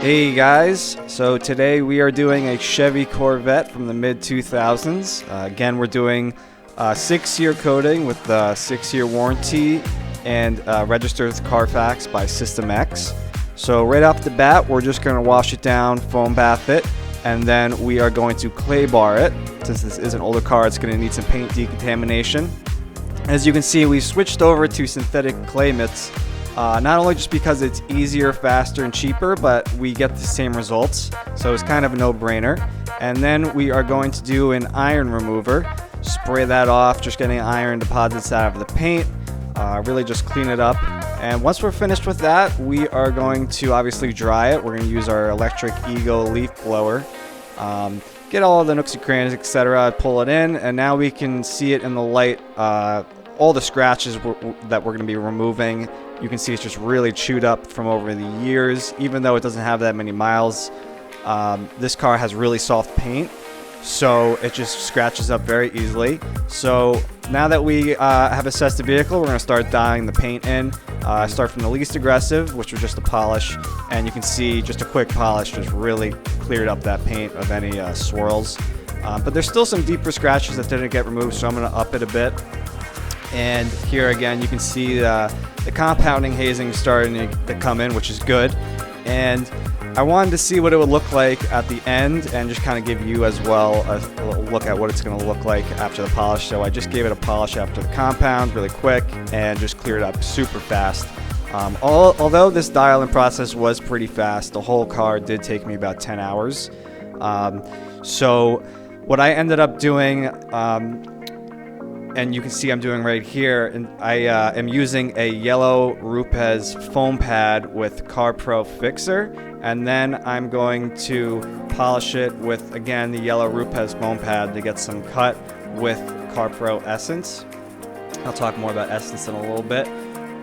Hey guys, so today we are doing a Chevy Corvette from the mid-2000s. Again, we're doing 6-year coating with the 6-year warranty and registered with Carfax by System X. So right off the bat, we're just going to wash it down, foam bath it, and then we are going to clay bar it. Since this is an older car, it's going to need some paint decontamination. As you can see, we switched over to synthetic clay mitts. Not only just because it's easier, faster, and cheaper, but we get the same results, so it's kind of a no-brainer. And then we are going to do an iron remover, spray that off, just getting iron deposits out of the paint, really just clean it up. And once we're finished with that, we are going to obviously dry it. We're going to use our electric Ego leaf blower, get all of the nooks and crannies, etc., pull it in, and now we can see it in the light. All the scratches that we're going to be removing, you can see it's just really chewed up from over the years. Even though it doesn't have that many miles, this car has really soft paint, so it just scratches up very easily. So now that we have assessed the vehicle, we're going to start dyeing the paint in. Start from the least aggressive, which was just a polish, and you can see just a quick polish just really cleared up that paint of any swirls. But there's still some deeper scratches that didn't get removed, so I'm going to up it a bit. And here again, you can see the compounding hazing starting to come in, which is good. And I wanted to see what it would look like at the end and just kind of give you as well a look at what it's going to look like after the polish. So I just gave it a polish after the compound really quick and just cleared up super fast. Although this dial-in process was pretty fast, the whole car did take me about 10 hours. So what I ended up doing, and you can see I'm doing right here, and I am using a yellow Rupes foam pad with CarPro Fixer, and then I'm going to polish it with, again, the yellow Rupes foam pad to get some cut with CarPro Essence. I'll talk more about Essence in a little bit,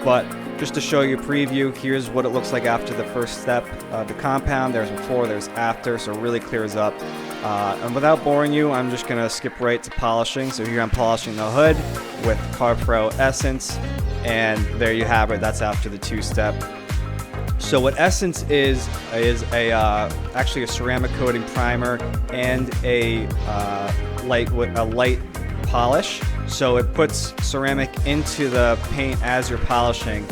but just to show you a preview, here's what it looks like after the first step of the compound. There's before, there's after, so it really clears up. And without boring you, I'm just going to skip right to polishing. So here I'm polishing the hood with CarPro Essence, and there you have it. That's after the two-step. So what Essence is actually a ceramic coating primer and a light polish. So it puts ceramic into the paint as you're polishing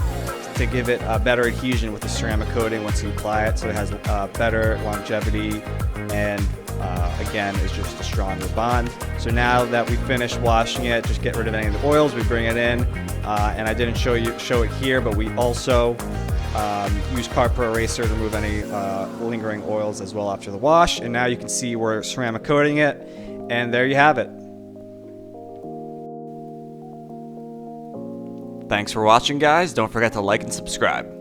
to give it a better adhesion with the ceramic coating once you apply it. So it has better longevity and again, is just a stronger bond. So now that we finished washing it, just get rid of any of the oils, we bring it in, and I didn't show it here, but we also use CarPro Eraser to remove any lingering oils as well after the wash. And now you can see we're ceramic coating it, and there you have it. Thanks for watching, guys. Don't forget to like and subscribe.